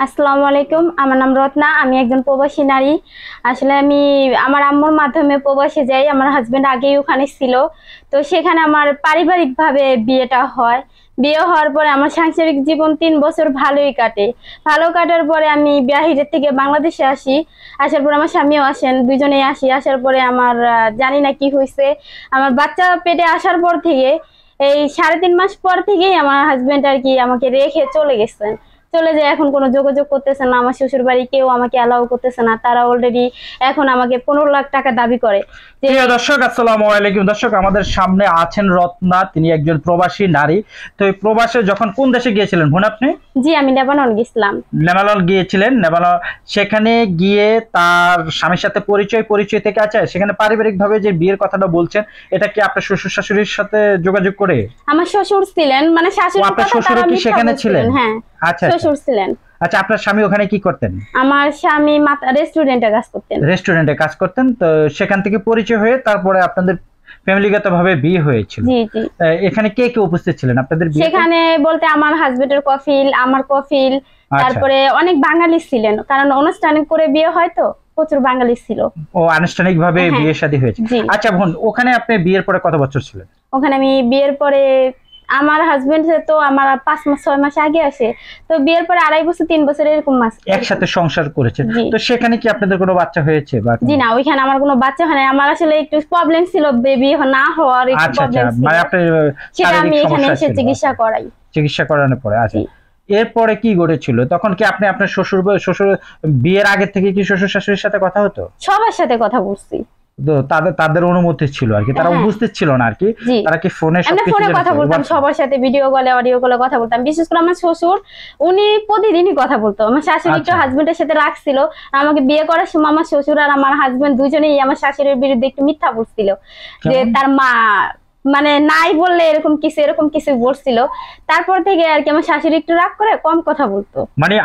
আসসালামু আলাইকুম। আমার নাম রত্না, আমি একজন প্রবাসী নারী। আসলে আমি আমার আম্মুর মাধ্যমে প্রবাসে যাই। আমার হাজবেন্ড আগেই ওখানে ছিল, তো সেখানে আমার পারিবারিকভাবে বিয়েটা হয়। বিয়ে হওয়ার পরে আমার সাংসারিক জীবন 3 বছর ভালোই কাটে। ভালো কাটার পরে আমি বাহিরের থেকে বাংলাদেশে আসি। আসার পর আমার স্বামীও আসেন, দুজনেই আসি। আসার পরে আমার জানি না কি হয়েছে, আমার বাচ্চা পেটে আসার পর থেকে এই 3.5 মাস পর থেকেই আমার হাজবেন্ড আর কি আমাকে রেখে চলে গেছেন। চলে যায়, এখন কোনো যোগাযোগ করতেছে না। আমার শ্বশুর বাড়ি কেউ আমাকে অ্যালাউ করতেছে না। তারা অলরেডি এখন আমাকে 15 লাখ টাকা দাবি করে। প্রিয় দর্শক, আসসালামু আলাইকুম। দর্শক, আমাদের সামনে আছেন রত্না, তিনি একজন প্রবাসী নারী। তো এই প্রবাসে যখন কোন দেশে গিয়েছিলেন বোন আপনি? জি, আমি লেবানন গেছিলাম। লেবানন গিয়েছিলেন। লেবানন সেখানে গিয়ে তার স্বামীর সাথে পরিচয় থেকে আছে। সেখানে পারিবারিক ভাবে যে বিয়ের কথাটা বলছেন, এটা কি আপনার শ্বশুর শাশুড়ির সাথে যোগাযোগ করে? আমার শ্বশুর ছিলেন, মানে শাশুড়ি আপনার কথা শ্বশুর তারা কি মিথ্যা সেখানে বলছিলেন। ছিলেন? হ্যাঁ, আচ্ছা শ্বশুর ছিলেন। আচ্ছা, আপনার স্বামী ওখানে কি করতেন? আমার স্বামী রেস্টুরেন্টে কাজ করতেন। রেস্টুরেন্টে কাজ করতেন। তো সেখান থেকে পরিচয় হয়ে তারপরে আপনাদের ফ্যামিলিগত ভাবে বিয়ে হয়েছিল। জি জি। এখানে কে কে উপস্থিত ছিলেন আপনাদের বিয়েতে? সেখানে বলতে আমার হাজবেন্ডের কফিল, আমার কফিল, তারপরে অনেক বাঙালি ছিলেন, কারণ অনুষ্ঠান করে বিয়ে হয় তো প্রচুর বাঙালি ছিল। ও, আনুষ্ঠানিক ভাবে বিয়ে শাদী হয়েছে। আচ্ছা বোন, ওখানে আপনি বিয়ের পরে কত বছর ছিলেন? ওখানে আমি বিয়ের পরে, আমার হাজবেন্ড তো আমার 5-6 মাস আগে আসে, তো বিয়ের পরে 2.5 বছর 3 বছর এরকম মাস একসাথে সংসার করেছেন। তো সেখানে কি আপনাদের কোনো বাচ্চা হয়েছে? জি না, ওইখানে আমার কোনো বাচ্চা হয় না। আমার আসলে একটু প্রবলেম ছিল, বেবি না হওয়ার একটু প্রবলেম ছিল। মানে আপনার সেটা আমি এখানে এসে চিকিৎসা করানোর পরে। আচ্ছা, এরপরে কি ঘটেছিল? তখন কি আপনি আপনার শ্বশুর বিয়ের আগে থেকে কি শ্বশুর শাশুড়ির সাথে কথা হতো? সবার সাথে কথা বলছি। তো তাদের অনুমতি ছিল আর কি, তারা উপস্থিত ছিল না আর কি? তারা কি ফোনে কথা বলতাম সবার সাথে, ভিডিও কলে অডিও কলে কথা বলতাম। বিশেষ করে আমার শ্বশুর, উনি প্রতিদিনই কথা বলতো। আমার শাশুড়ি একটু হাজবেন্ডের সাথে রাখছিল। আমাকে বিয়ে করার সময় আমার শ্বশুর আর আমার হাজবেন্ড দুজনেই আমার শাশুড়ির বিরুদ্ধে একটু মিথ্যা বলছিল, যে তার মা মানে নাই বললে এরকম কিছু বলছিল। তারপর থেকে আর কি আমার শাশুড়ি একটু রাগ করে কম কথা বলতো। মানে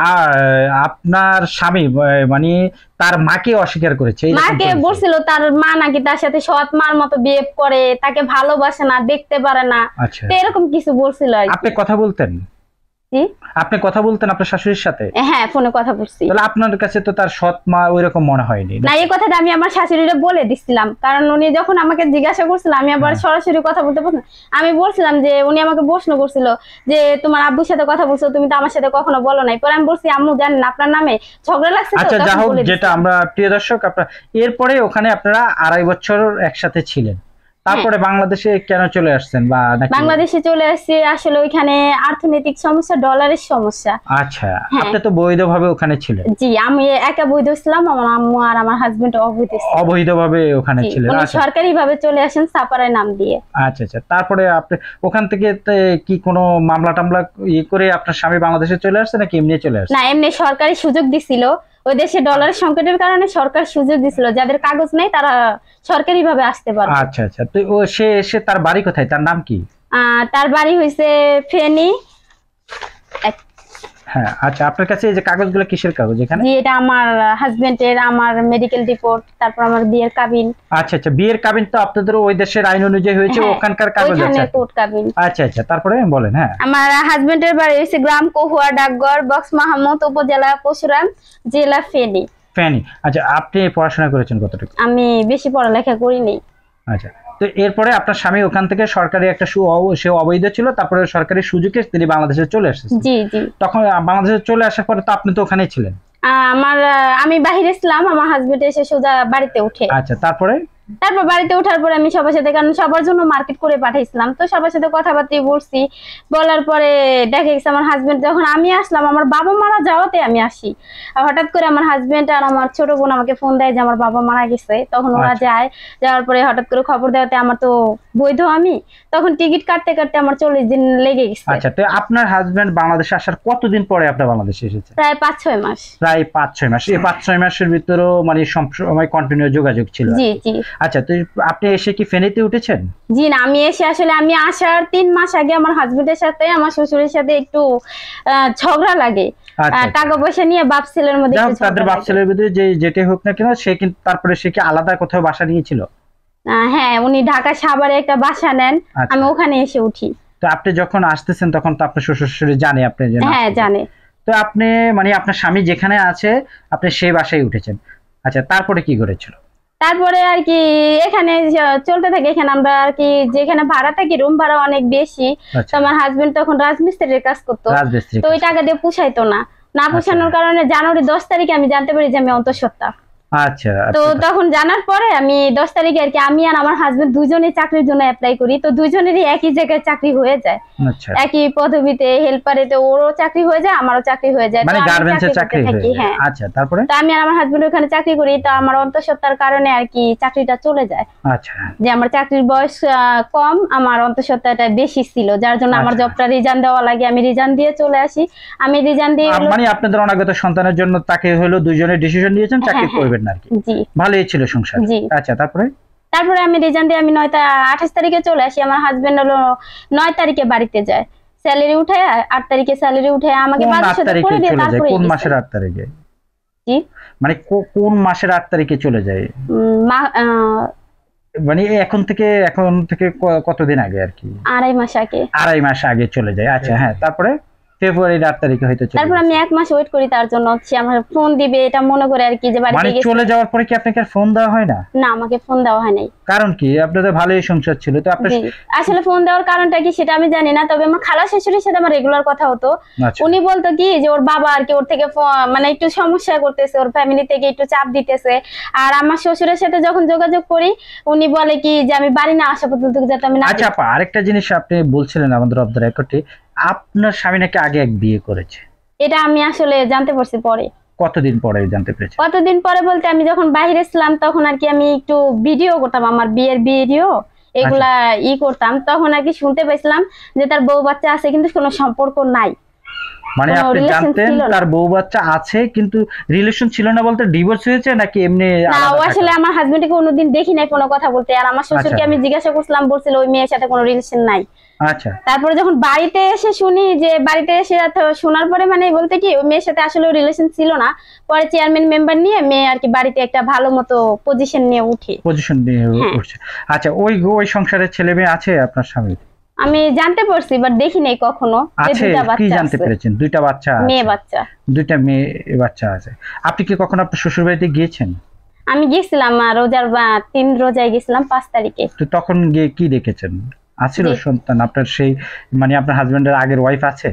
আপনার স্বামী মানে তার মাকে অস্বীকার করেছে? মাকে বলছিল তার মা নাকি তার সাথে সৎ মার মতো বিহেভ করে, তাকে ভালোবাসে না, দেখতে পারে না। তো এরকম কিছু বলছিল। আপনি কথা বলতেন? আপনি কথা বলতেন আপনার শাশুড়ির সাথে? হ্যাঁ, ফোনে কথা বলছি। তাহলে আপনার কাছে তো তার সৎ মা ওইরকম মনে হয়নি না? এই কথাটা আমি আমার শাশুড়িরে বলে দিছিলাম, কারণ উনি যখন আমাকে জিজ্ঞাসা করছিল, আমি আবার সরাসরি কথা বলতে পারতাম। আমি বলছিলাম যে, উনি আমাকে প্রশ্ন করছিল যে তোমার আব্বুর সাথে কথা বলছো, তুমি তো আমার সাথে কখনো বলো নাই। পরে আমি বলছি, আম্মু জানেন আপনার নামে ঝগড়া লাগছে। আচ্ছা, যা হোক, যেটা আমরা প্রিয় দর্শক, আপনারা এরপরে ওখানে আপনারা 2.5 বছর একসাথে ছিলেন। তারপরে বাংলাদেশে কেন চলে আসছেন? বা বাংলাদেশে চলে আসছি আসলে ওইখানে অর্থনৈতিক সমস্যা, ডলারের সমস্যা। আচ্ছা, আপনি তো বৈধভাবে ওখানে ছিলেন? জি, আমি একা বৈধ ছিলাম, আমার আম্মু আর আমার হাজবেন্ড অবৈধভাবে ওখানে ছিলেন। সরকারি ভাবে চলে আসেন সাপারায় নাম দিয়ে। আচ্ছা আচ্ছা, তারপরে আপনি ওখান থেকে কি কোনো মামলা টামলা করে আপনার স্বামী বাংলাদেশে চলে আসছে নাকি এমনি চলে আসছে? না, এমনি সরকারি সুযোগ দিছিল। ওই দেশে ডলারের সংকটের কারণে সরকার সুযোগ দিছিল, যাদের কাগজ নাই তারা সরকারি ভাবে আসতে পারে। আচ্ছা আচ্ছা, তো সে তার বাড়ি কোথায়? তার নাম কি? তার বাড়ি হইছে ফেনী। হ্যাঁ, আচ্ছা, আপনার কাছে এই যে কাগজগুলো কিসের কাগজ এখানে? জি, এটা আমার হাজবেন্ডের, আমার মেডিকেল রিপোর্ট, তারপর আমার বিয়ের কাবিন। আচ্ছা আচ্ছা, বিয়ের কাবিন তো আপনাদের ওই দেশের আইন অনুযায়ী হয়েছে, ওখানকার কাগজ আছে? কোর্ট কাবিন। আচ্ছা আচ্ছা, তারপরে বলেন। হ্যাঁ, আমার হাজবেন্ডের বাড়ি হইছে গ্রাম কহুয়া, ডাকঘর, বক্স মাহমুদ, উপজেলা পরশুরাম, জেলা ফেনী। ফেনী। আচ্ছা, আপনি পড়াশোনা করেছেন কতটুকু? আমি বেশি পড়ালেখা করিনি। আচ্ছা, তো এরপরে আপনার স্বামী ওখান থেকে সরকারি একটা সে অবৈধ ছিল, তারপরে সরকারি সুযোগে তিনি বাংলাদেশে চলে আসছেন। জি জি। তখন বাংলাদেশে চলে আসার পরে তো আপনি তো ওখানেই ছিলেন? আমি বাহিরে ছিলাম, আমার হাজবেন্ড এসে সোজা বাড়িতে উঠে। আচ্ছা, তারপর বাড়িতে ওঠার পরে আমি সবার সাথে, কারণ সবার জন্য মার্কেট করে পাঠাইছিলাম, তো সবার সাথে কথাবার্তা বলছি। বলার পরে দেখা গেছে আমার হাজবেন্ড, যখন আমি আসলাম, আমার বাবা মারা যাওয়াতে আমি আসি, হঠাৎ করে আমার হাজবেন্ড আর আমার ছোট বোন আমাকে ফোন দেয় যে আমার বাবা মারা গেছে। তখন ওরা যায়, যাওয়ার পরে হঠাৎ করে খবর দেওয়াতে, আমার তো বৈধ, আমি তখন টিকিট কাটতে কাটতে আমার 40 দিন লেগে গেছে। আচ্ছা, তো আপনার হাজবেন্ড বাংলাদেশে আসার কতদিন পরে আপনার বাংলাদেশে এসেছে? প্রায় 5-6 মাস। প্রায় 5-6 মাস। এই 5-6 মাসের ভিতরেও মানে সবসময় কন্টিনিউ যোগাযোগ ছিল? জি জি। আচ্ছা, তো আপনি এসে কি ফেনীতে উঠেছেন? জি না, আমি এসে আসলে আমি আসার 3 মাস আগে আমার হাজবেন্ডের সাথে আমার শ্বশুরের সাথে একটু ঝগড়া লাগে। টাকা পয়সা নিয়ে বাপ ছেলের মধ্যে তাদের বাপ ছেলের ভিতরে যেটাই হোক না কেন, সে কিন্তু তারপরে সে কি আলাদা কোথাও বাসা নিয়েছিল? হ্যাঁ, উনি ঢাকা সাভারে একটা বাসা নেন, আমি ওখানে এসে উঠি। তো আপনি যখন আসতেছেন তখন তো আপনার শ্বশুর শাশুড়ি জানে আপনি? হ্যাঁ, জানে। তো আপনি মানে আপনার স্বামী যেখানে আছে আপনি সেই বাসায় উঠেছেন। আচ্ছা, তারপরে কি করেছিল? তারপরে আর কি এখানে চলতে থাকে। এখানে আমরা আর কি যেখানে ভাড়া থাকি রুম ভাড়া অনেক বেশি। তো আচ্ছা, আমার হাজবেন্ড তখন রাজমিস্ত্রির কাজ করতো, রাজমিস্ত্রি তো ওই টাকা দিয়ে পুষাইতো না। না পুষানোর কারণে জানুয়ারি 10 তারিখে আমি জানতে পারি যে আমি অন্তঃসত্ত্বা। আচ্ছা তো আচ্ছা তখন জানার পরে আমি 10 তারিখে আর কি আমি আর আমার হাজবেন্ড দুজনেই চাকরির জন্য অ্যাপ্লাই করি। তো দুজনেরই একই জায়গায় চাকরি হয়ে যায়, আচ্ছা, একই পদবিতে হেল্পারে। তো ওরও চাকরি হয়ে যায়, আমারও চাকরি হয়ে যায়। তো মানে আমি গার্মেন্টসে চাকরি করতে হয়ে থাকি। যায়। হ্যাঁ, আচ্ছা, তারপরে? তো আমি আর আমার হাজবেন্ড ওখানে চাকরি করি। তো আমার অন্তঃসত্ত্বার কারণে আর কি চাকরিটা চলে যায়। আচ্ছা, যে আমার চাকরির বয়স কম, আমার অন্তঃসত্ত্বাটা বেশি ছিল, যার জন্য আমার আচ্ছা। জবটা রিজাইন দেওয়া লাগে। আমি রিজাইন দিয়ে চলে আসি। আমি রিজাইন দিয়ে মানে আপনাদের অনাগত সন্তানের জন্য তাকে হলো দুইজনে ডিসিশন নিয়েছেন চাকরি হ্যাঁ, করবেন না আর কি। জি ভালোই ছিল সংসার। জি। আচ্ছা, তারপরে? তারপরে আমি রিজাইন দিয়ে আমি 28 তারিখে চলে আসি। আমার হাজবেন্ড হলো 9 তারিখে বাড়িতে যায়, স্যালারি উঠে 8 তারিখে স্যালারি উঠে আমাকে কোন বাড়ির 8 সাথে তারিখে করে দিয়ে চলে যায়? তারপরে কোন মাসের 8 তারিখে? জি মানে কোন মাসের 8 তারিখে চলে যায়? মানে এখন থেকে কতদিন আগে আর কি? 2.5 মাস আগে। 2.5 মাস আগে চলে যায়। আচ্ছা, হ্যাঁ, তারপরে? ফেব্রুয়ারির 8 তারিখে হয়তো চলে তারপর গেছে। আমি 1 মাস ওয়েট করি তার জন্য, হচ্ছে আমার ফোন দিবে এটা মনে করে আর কি যে মানে বাড়িতে গেছে। চলে যাওয়ার পরে কি আপনাকে আর ফোন দেওয়া হয় না? না, আমাকে ফোন দেওয়া হয় নাই। কারণ কি? আপনাদের ভালোই সংসার ছিল, তো আপনি? জি, আসলে ফোন দেওয়ার কারণটা কি সেটা আমি জানি না, তবে আমার খালা শাশুড়ির সাথে আমার রেগুলার কথা হতো। আচ্ছা, উনি বলতো কি যে ওর বাবা আর কি ওর থেকে মানে একটু সমস্যা করতেছে, ওর ফ্যামিলি থেকে একটু চাপ দিতেছে। আর আমার শ্বশুরের সাথে যখন যোগাযোগ করি উনি বলে কি যে আমি বাড়ি না আসা পর্যন্ত যাতে আমি না। আচ্ছা আপা, আরেকটা জিনিস আপনি বলছিলেন আমাদের অফ দ্য রেকর্ডে, আপনার স্বামী নাকি আগে এক বিয়ে করেছে। এটা আমি আসলে জানতে পারছি পরে। কতদিন পরে জানতে পেরেছেন? কতদিন পরে বলতে আমি যখন বাইরে ছিলাম তখন আর কি আমি একটু ভিডিও করতাম, আমার বিয়ের ভিডিও এগুলা করতাম। তখন আর কি শুনতে পাইছিলাম যে তার বউ বাচ্চা আছে কিন্তু কোনো সম্পর্ক নাই। মানে কোনো আপনি relation জানতেন ছিল না। তার বউ বাচ্চা আছে কিন্তু রিলেশন ছিল না, বলতে ডিভোর্স হয়েছে নাকি এমনি না, আলাদা ও থাকে? আসলে আমার হাজবেন্ডকে কোনোদিন দেখি নাই কোনো কথা বলতে। আর আমার শ্বশুরকে আচ্ছা। আমি জিজ্ঞাসা করছিলাম, বলছিল ওই মেয়ের সাথে কোনো রিলেশন নাই। আচ্ছা, তারপরে যখন বাড়িতে এসে শুনি, যে বাড়িতে এসে শোনার পরে মানে বলতে কি ওই মেয়ের সাথে আসলে রিলেশন ছিল না। পরে চেয়ারম্যান মেম্বার নিয়ে মেয়ে আর কি বাড়িতে একটা ভালো মতো পজিশন নিয়ে উঠে। পজিশন নিয়ে হ্যাঁ। উঠছে। আচ্ছা, ওই সংসারের ছেলে মেয়ে আছে আপনার স্বামীর? আমি জানতে পারছি বাট দেখি নাই কখনো যে আছে? দুটা কি বাচ্চা জানতে আছে, পেরেছেন? দুইটা বাচ্চা আছে? মেয়ে বাচ্চা। দুইটা মেয়ে বাচ্চা আছে। আপনি কি কখনো আপনার শ্বশুর বাড়িতে গিয়েছেন? আমি গেছিলাম রোজার 3 রোজায় গেছিলাম 5 তারিখে। তো তখন গিয়ে কি দেখেছেন? আছিল জি। সন্তান আপনার? সেই মানে আপনার হাজবেন্ডের আগের ওয়াইফ আছে?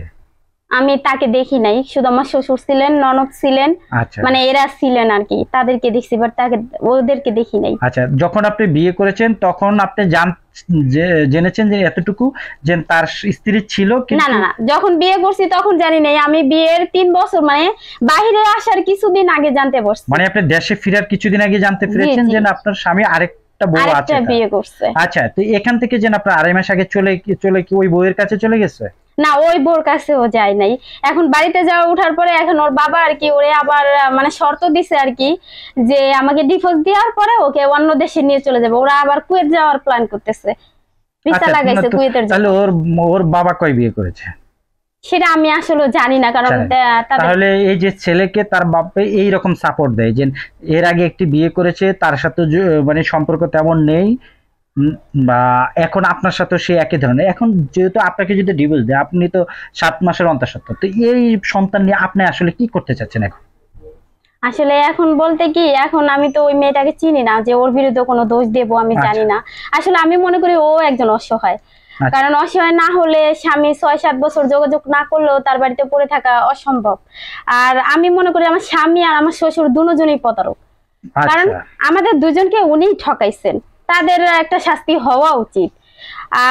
আমি তাকে দেখি নাই, শুধু আমার শ্বশুর ছিলেন, ননদ ছিলেন, আচ্ছা, মানে এরা ছিলেন আর কি, তাদেরকে দেখছি বাট তাকে ওদেরকে দেখি নাই। আচ্ছা। যখন আপনি বিয়ে করেছেন তখন আপনি জেনেছেন যে এতটুকু যে তার স্ত্রী ছিল না কিন্তু? না না, যখন বিয়ে করছি তখন জানি নাই। আমি বিয়ের 3 বছর মানে বাইরে আসার কিছুদিন আগে জানতে পারছি। মানে আপনি দেশে ফেরার কিছুদিন আগে জানতে পেরেছেন জি। যে না, আপনার স্বামী আরেকটা বউ আছে আরেকটা তার? বিয়ে করছে। আচ্ছা, তো এখান থেকে যে আপনার 2.5 মাস আগে চলে কি ওই বউয়ের কাছে চলে গেছে? না, ওই বোর কাছেও যায় নাই। এখন বাড়িতে যাওয়া উঠার পরে এখন ওর বাবা আর কি ওরে আবার মানে শর্ত দিছে আর কি, যে আমাকে ডিভোর্স দেওয়ার পরে ওকে অন্য দেশে নিয়ে চলে যাবে। ওরা আবার কুয়েত যাওয়ার প্ল্যান করতেছে, ভিসা আচ্ছা, লাগাইছে কুয়েতের তাহলে জন্য। ওর বাবা কয় বিয়ে করেছে? সেটা আমি আসলে জানি না, কারণ জানেন। তাদের তাহলে এই যে ছেলেকে তার বাপে এই রকম সাপোর্ট দেয় যে এর আগে একটি বিয়ে করেছে, তার সাথে মানে সম্পর্ক তেমন নেই, বা এখন আপনার সাথে সে একই ধরনের। এখন যেহেতু আপনাকে যদি ডিভোর্স দেয়, আপনি তো 7 মাসের অন্তঃসত্ত্বা, তো এই সন্তান নিয়ে আপনি আসলে কি করতে চাচ্ছেন এখন? আসলে এখন বলতে কি, এখন আমি তো ওই মেয়েটাকে চিনি না যে ওর বিরুদ্ধে কোনো দোষ দেবো, আমি আচ্ছা। জানি না। আসলে আমি মনে করি ও একজন অসহায়। আচ্ছা। কারণ অসহায় না হলে স্বামী 6-7 বছর যোগাযোগ না করলেও তার বাড়িতে পড়ে থাকা অসম্ভব। আর আমি মনে করি আমার স্বামী আর আমার শ্বশুর দুজনেই প্রতারক। কারণ আচ্ছা, আমাদের দুজনকে উনিই ঠকাইছেন, তাদের একটা শাস্তি হওয়া উচিত।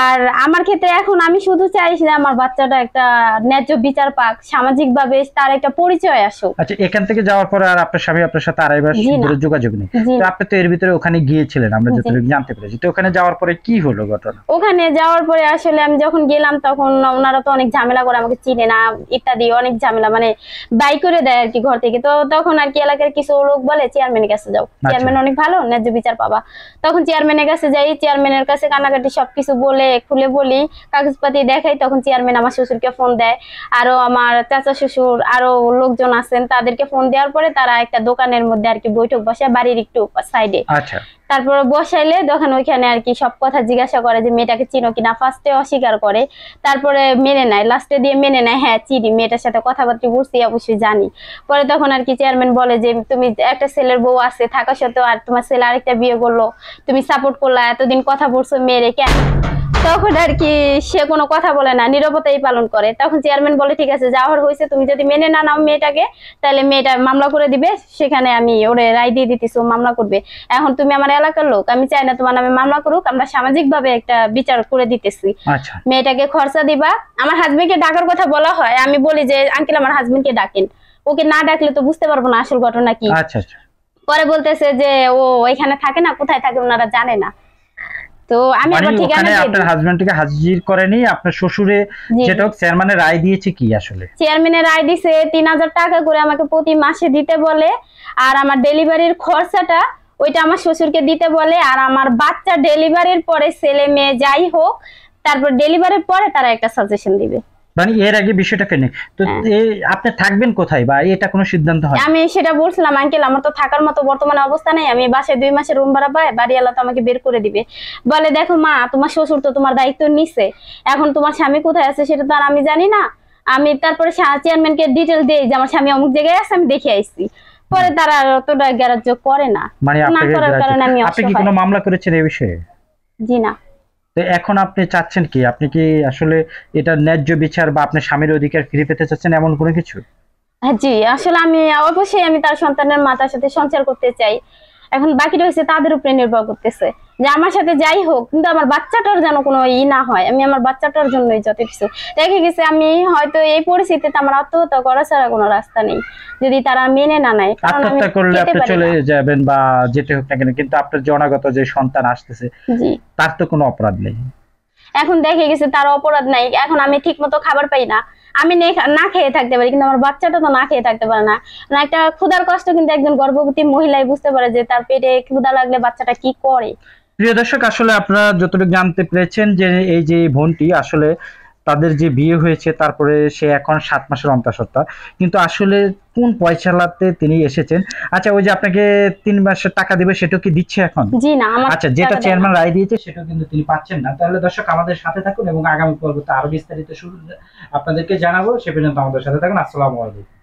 আর আমার ক্ষেত্রে এখন আমি শুধু চাই যে আমার বাচ্চাটা একটা ন্যায্য বিচার পাক, সামাজিক ভাবে তার একটা পরিচয় আসুক। আচ্ছা। এখান থেকে যাওয়ার পরে আর আপনার স্বামী আপনার সাথে 2.5 মাস জি না। ধরে যোগাযোগ নেই? জি তো না। আপনি তো এর ভিতরে ওখানে গিয়েছিলেন, আমরা জি। যতটুকু জানতে পেরেছি। তো ওখানে যাওয়ার পরে কি হলো ঘটনা? ওখানে যাওয়ার পরে আসলে আমি যখন গেলাম তখন ওনারা তো অনেক ঝামেলা করে, আমাকে চিনে না ইত্যাদি অনেক ঝামেলা, মানে বাই করে দেয় আর কি ঘর থেকে। তো তখন আর কি এলাকার কিছু লোক বলে চেয়ারম্যানের কাছে যাও, চেয়ারম্যান অনেক ভালো, ন্যায্য বিচার পাবা। তখন চেয়ারম্যানের কাছে যাই, চেয়ারম্যানের কাছে কান্নাকাটি সবকিছু বলে খুলে বলি, কাগজপাতি দেখাই। তখন চেয়ারম্যান আমার শ্বশুরকে ফোন দেয়, আরো আমার চাচা শ্বশুর আরো লোকজন আছেন তাদেরকে ফোন দেওয়ার পরে তারা একটা দোকানের মধ্যে আর কি বৈঠক বসে, বাড়ির একটু সাইডে। আচ্ছা। তারপরে বসাইলে তখন ওইখানে আর কি সব কথা জিজ্ঞাসা করে যে মেয়েটাকে চিনো কিনা, ফার্স্টে অস্বীকার করে, তারপরে মেনে নেয়, লাস্টে দিয়ে মেনে নেয় হ্যাঁ চিনি, মেয়েটার সাথে কথাবার্তা বলছি অবশ্যই জানি। পরে তখন আর কি চেয়ারম্যান বলে যে তুমি একটা ছেলের বউ আছে থাকা সত্ত্বেও আর তোমার ছেলে আরেকটা বিয়ে করলো, তুমি সাপোর্ট করলা, এতদিন কথা বলছো মেয়েরে কেন? তখন আর কি সে কোনো কথা বলে না, নীরবতাই পালন করে। তখন চেয়ারম্যান বলে ঠিক আছে যা হওয়ার হয়েছে, তুমি যদি মেনে না নাও মেয়েটাকে তাহলে মেয়েটা মামলা করে দিবে, সেখানে আমি ওরে রায় দিয়ে দিতেছি, ও মামলা করবে। এখন তুমি আমার এলাকার লোক, আমি চাই না তোমার নামে মামলা করুক, আমরা সামাজিক ভাবে একটা বিচার করে দিতেছি। আচ্ছা মেয়েটাকে খরচা দিবা। আমার হাজবেন্ডকে ডাকার কথা বলা হয়, আমি বলি যে আঙ্কেল আমার হাজবেন্ডকে ডাকেন, ওকে না ডাকলে তো বুঝতে পারবো না আসল ঘটনা কি। আচ্ছা আচ্ছা। পরে বলতেছে যে ও এখানে থাকে না, কোথায় থাকে ওনারা জানে না। তো আমি মানে আবার ঠিকানা ওখানে দিয়ে আপনার দিই। হাজবেন্ডকে হাজির করেনি, আপনার শ্বশুরে জি। যেটা হোক চেয়ারম্যানের রায় দিয়েছে কি আসলে? চেয়ারম্যানের রায় দিছে 3000 টাকা করে আমাকে প্রতি মাসে দিতে বলে, আর আমার ডেলিভারির খরচাটা ওইটা আমার শ্বশুরকে দিতে বলে, আর আমার বাচ্চা ডেলিভারির পরে ছেলে মেয়ে যাই হোক তারপর ডেলিভারির পরে তারা একটা সাজেশন দিবে। মানে এর আগে বিষয়টা কেন তো হ্যাঁ। আপনি থাকবেন কোথায় বা এটা কোনো সিদ্ধান্ত হয়? আমি সেটা বলছিলাম আঙ্কেল আমার তো থাকার মতো বর্তমানে অবস্থা নেই, আমি বাসায় 2 মাসের রুম ভাড়া পাই, বাড়িওয়ালা তো আমাকে বের করে দিবে। বলে দেখো মা তোমার শ্বশুর তো তোমার দায়িত্ব নিছে, এখন তোমার স্বামী কোথায় আছে সেটা তো আর আমি জানি না। আমি তারপরে চেয়ারম্যানকে ডিটেল দিই যে আমার স্বামী অমুক জায়গায় আছে, আমি দেখে আইছি। পরে তারা অতটা গ্রাহ্য করে না, মানে না আপনাকে করার কারণে আমি আপনি কি অসহায়। কোনো মামলা করেছেন এই বিষয়ে? জি না। তো এখন আপনি চাচ্ছেন কি, আপনি কি আসলে এটা ন্যায্য বিচার বা আপনার স্বামীর অধিকার ফিরে পেতে চাচ্ছেন এমন কোনো কিছু? হ্যাঁ, জি আসলে আমি অবশ্যই আমি তার সন্তানের মাতার সাথে সংসার করতে চাই। এখন বাকিটা হচ্ছে তাদের উপরে নির্ভর করতেছে যে আমার সাথে যাই হোক কিন্তু আমার বাচ্চাটার যেন কোনো না হয়, আমি আমার বাচ্চাটার জন্যই যত কিছু। দেখে গেছে আমি হয়তো এই পরিস্থিতিতে আমার আত্মহত্যা করা ছাড়া কোনো রাস্তা নেই যদি তারা মেনে না নেয়, কারণ আমি আত্মহত্যা করলে খেতে আপনি পারি চলে না। যাবেন বা যেতে হোক না কেন, কিন্তু আপনার জনাগত যে সন্তান আসতেছে জি তার তো কোনো অপরাধ নেই। এখন দেখে গেছে তার অপরাধ নাই, এখন আমি ঠিক মতো খাবার পাই না, আমি না খেয়ে থাকতে পারি কিন্তু আমার বাচ্চাটা তো না খেয়ে থাকতে পারে না। না, একটা ক্ষুধার কষ্ট কিন্তু একজন গর্ভবতী মহিলাই বুঝতে পারে যে তার পেটে ক্ষুধা লাগলে বাচ্চাটা কি করে। প্রিয় দর্শক, আসলে আপনারা যতটুকু জানতে পেরেছেন যে এই যে বোনটি আসলে তাদের যে বিয়ে হয়েছে তারপরে সে এখন 7 মাসের অন্তঃসত্ত্বা, কিন্তু আসলে কোন পয়সালাতে তিনি এসেছেন। আচ্ছা, ওই যে আপনাকে 3 মাসের টাকা দিবে সেটা কি দিচ্ছে এখন? জি না, আমার আচ্ছা, টাকা যেটা দেয় না। চেয়ারম্যান রায় দিয়েছে সেটা কিন্তু তিনি পাচ্ছেন না। তাহলে দর্শক আমাদের সাথে থাকুন এবং আগামী পর্বতে আরো বিস্তারিত আপনাদেরকে জানাবো। সে পর্যন্ত আমাদের সাথে থাকুন। আসসালামু আলাইকুম।